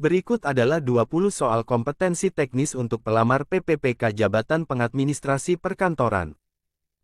Berikut adalah 20 soal kompetensi teknis untuk pelamar PPPK Jabatan Pengadministrasi Perkantoran.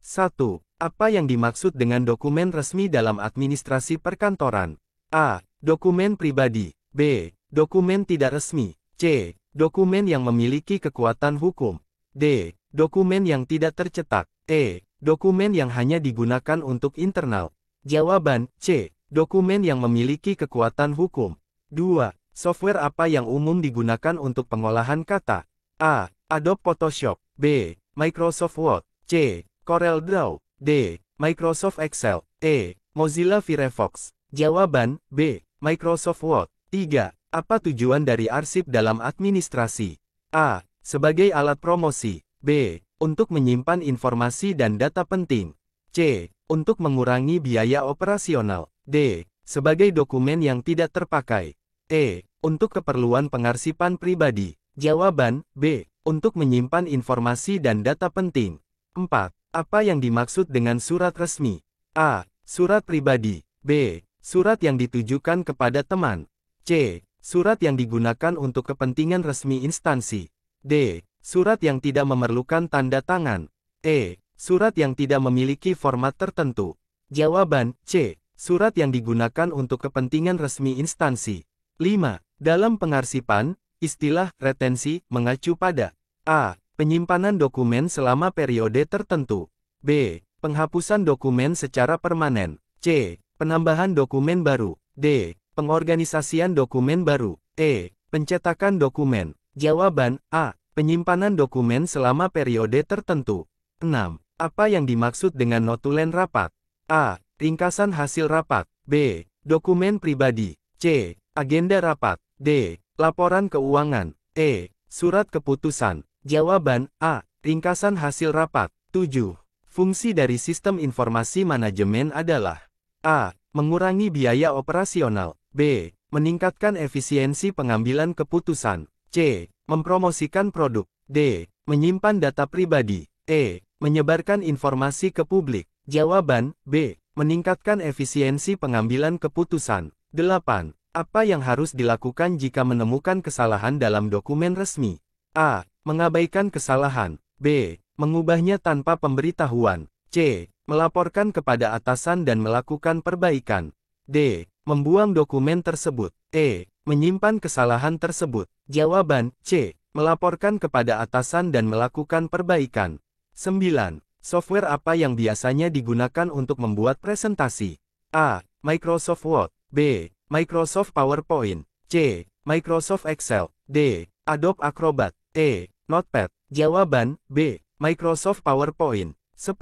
1. Apa yang dimaksud dengan dokumen resmi dalam administrasi perkantoran? A. Dokumen pribadi. B. Dokumen tidak resmi. C. Dokumen yang memiliki kekuatan hukum. D. Dokumen yang tidak tercetak. E. Dokumen yang hanya digunakan untuk internal. Jawaban C. Dokumen yang memiliki kekuatan hukum. 2. Software apa yang umum digunakan untuk pengolahan kata? A. Adobe Photoshop. B. Microsoft Word. C. Corel Draw. D. Microsoft Excel. E. Mozilla Firefox. Jawaban B. Microsoft Word. 3. Apa tujuan dari arsip dalam administrasi? A. Sebagai alat promosi. B. Untuk menyimpan informasi dan data penting. C. Untuk mengurangi biaya operasional. D. Sebagai dokumen yang tidak terpakai. E. Untuk keperluan pengarsipan pribadi. Jawaban B. Untuk menyimpan informasi dan data penting. 4. Apa yang dimaksud dengan surat resmi? A. Surat pribadi. B. Surat yang ditujukan kepada teman. C. Surat yang digunakan untuk kepentingan resmi instansi. D. Surat yang tidak memerlukan tanda tangan. E. Surat yang tidak memiliki format tertentu. Jawaban C. Surat yang digunakan untuk kepentingan resmi instansi. 5. Dalam pengarsipan, istilah retensi mengacu pada A. Penyimpanan dokumen selama periode tertentu. B. Penghapusan dokumen secara permanen. C. Penambahan dokumen baru. D. Pengorganisasian dokumen baru. E. Pencetakan dokumen. Jawaban A. Penyimpanan dokumen selama periode tertentu. 6. Apa yang dimaksud dengan notulen rapat? A. Ringkasan hasil rapat. B. Dokumen pribadi. C. Agenda rapat. D. Laporan keuangan. E. Surat keputusan. Jawaban A. Ringkasan hasil rapat. 7. Fungsi dari sistem informasi manajemen adalah A. Mengurangi biaya operasional. B. Meningkatkan efisiensi pengambilan keputusan. C. Mempromosikan produk. D. Menyimpan data pribadi. E. Menyebarkan informasi ke publik. Jawaban B. Meningkatkan efisiensi pengambilan keputusan. 8. Apa yang harus dilakukan jika menemukan kesalahan dalam dokumen resmi? A. Mengabaikan kesalahan. B. Mengubahnya tanpa pemberitahuan. C. Melaporkan kepada atasan dan melakukan perbaikan. D. Membuang dokumen tersebut. E. Menyimpan kesalahan tersebut. Jawaban C. Melaporkan kepada atasan dan melakukan perbaikan. 9. Software apa yang biasanya digunakan untuk membuat presentasi? A. Microsoft Word. B. Microsoft PowerPoint. C. Microsoft Excel. D. Adobe Acrobat. E. Notepad. Jawaban B. Microsoft PowerPoint. 10.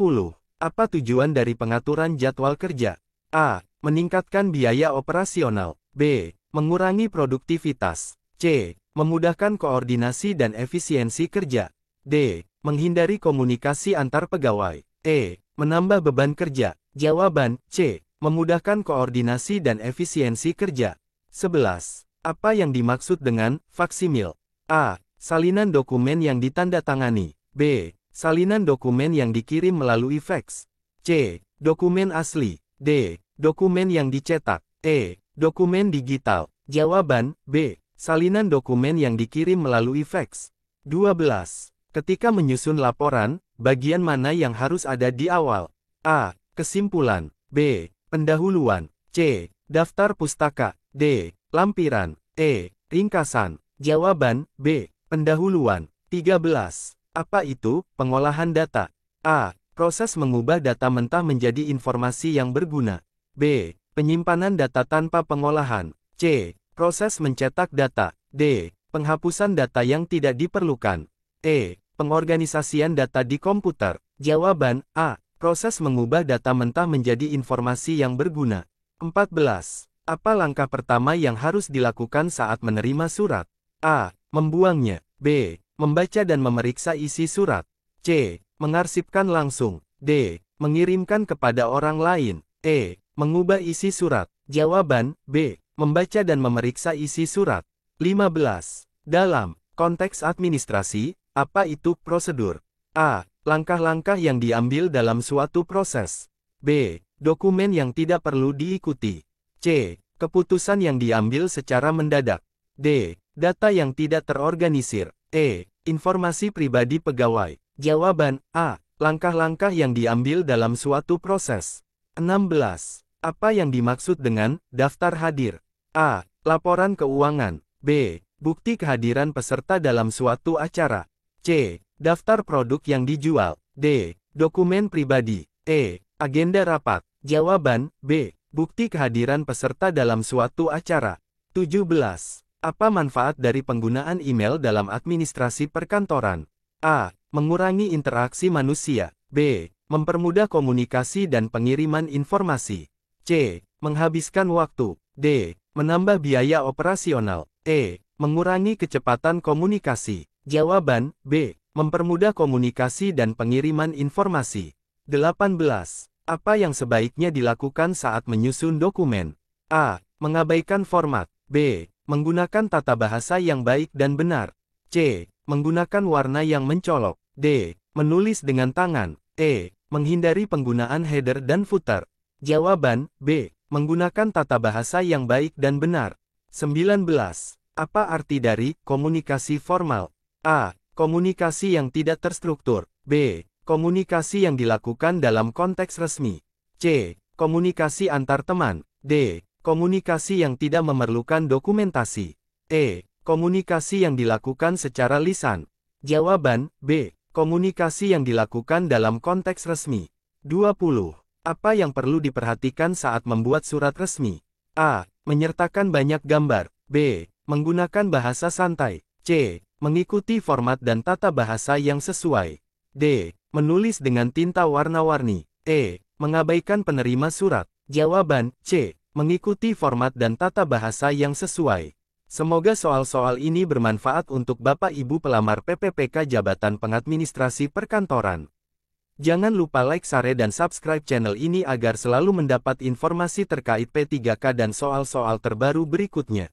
Apa tujuan dari pengaturan jadwal kerja? A. Meningkatkan biaya operasional. B. Mengurangi produktivitas. C. Memudahkan koordinasi dan efisiensi kerja. D. Menghindari komunikasi antar pegawai. E. Menambah beban kerja. Jawaban C. Memudahkan koordinasi dan efisiensi kerja. 11. Apa yang dimaksud dengan faksimil? A. Salinan dokumen yang ditandatangani. B. Salinan dokumen yang dikirim melalui fax. C. Dokumen asli. D. Dokumen yang dicetak. E. Dokumen digital. Jawaban B. Salinan dokumen yang dikirim melalui fax. 12. Ketika menyusun laporan, bagian mana yang harus ada di awal? A. Kesimpulan. B. Pendahuluan. C. Daftar pustaka. D. Lampiran. E. Ringkasan. Jawaban B. Pendahuluan. 13. Apa itu pengolahan data? A. Proses mengubah data mentah menjadi informasi yang berguna. B. Penyimpanan data tanpa pengolahan. C. Proses mencetak data. D. Penghapusan data yang tidak diperlukan. E. Pengorganisasian data di komputer. Jawaban A. Proses mengubah data mentah menjadi informasi yang berguna. 14. Apa langkah pertama yang harus dilakukan saat menerima surat? A. Membuangnya. B. Membaca dan memeriksa isi surat. C. Mengarsipkan langsung. D. Mengirimkan kepada orang lain. E. Mengubah isi surat. Jawaban B. Membaca dan memeriksa isi surat. 15. Dalam konteks administrasi, apa itu prosedur? A. Langkah-langkah yang diambil dalam suatu proses. B. Dokumen yang tidak perlu diikuti. C. Keputusan yang diambil secara mendadak. D. Data yang tidak terorganisir. E. Informasi pribadi pegawai. Jawaban A. Langkah-langkah yang diambil dalam suatu proses. 16. Apa yang dimaksud dengan daftar hadir? A. Laporan keuangan. B. Bukti kehadiran peserta dalam suatu acara. C. Daftar produk yang dijual. D. Dokumen pribadi. E. Agenda rapat. Jawaban B. Bukti kehadiran peserta dalam suatu acara. 17. Apa manfaat dari penggunaan email dalam administrasi perkantoran? A. Mengurangi interaksi manusia. B. Mempermudah komunikasi dan pengiriman informasi. C. Menghabiskan waktu. D. Menambah biaya operasional. E. Mengurangi kecepatan komunikasi. Jawaban B. Mempermudah komunikasi dan pengiriman informasi. 18. Apa yang sebaiknya dilakukan saat menyusun dokumen? A. Mengabaikan format. B. Menggunakan tata bahasa yang baik dan benar. C. Menggunakan warna yang mencolok. D. Menulis dengan tangan. E. Menghindari penggunaan header dan footer. Jawaban B. Menggunakan tata bahasa yang baik dan benar. 19. Apa arti dari komunikasi formal? A. Komunikasi yang tidak terstruktur. B. Komunikasi yang dilakukan dalam konteks resmi. C. Komunikasi antar teman. D. Komunikasi yang tidak memerlukan dokumentasi. E. Komunikasi yang dilakukan secara lisan. Jawaban B. Komunikasi yang dilakukan dalam konteks resmi. 20. Apa yang perlu diperhatikan saat membuat surat resmi? A. Menyertakan banyak gambar. B. Menggunakan bahasa santai. C. Mengikuti format dan tata bahasa yang sesuai. D. Menulis dengan tinta warna-warni. E. Mengabaikan penerima surat. Jawaban C. Mengikuti format dan tata bahasa yang sesuai. Semoga soal-soal ini bermanfaat untuk Bapak Ibu pelamar PPPK Jabatan Pengadministrasi Perkantoran. Jangan lupa like, share dan subscribe channel ini agar selalu mendapat informasi terkait P3K dan soal-soal terbaru berikutnya.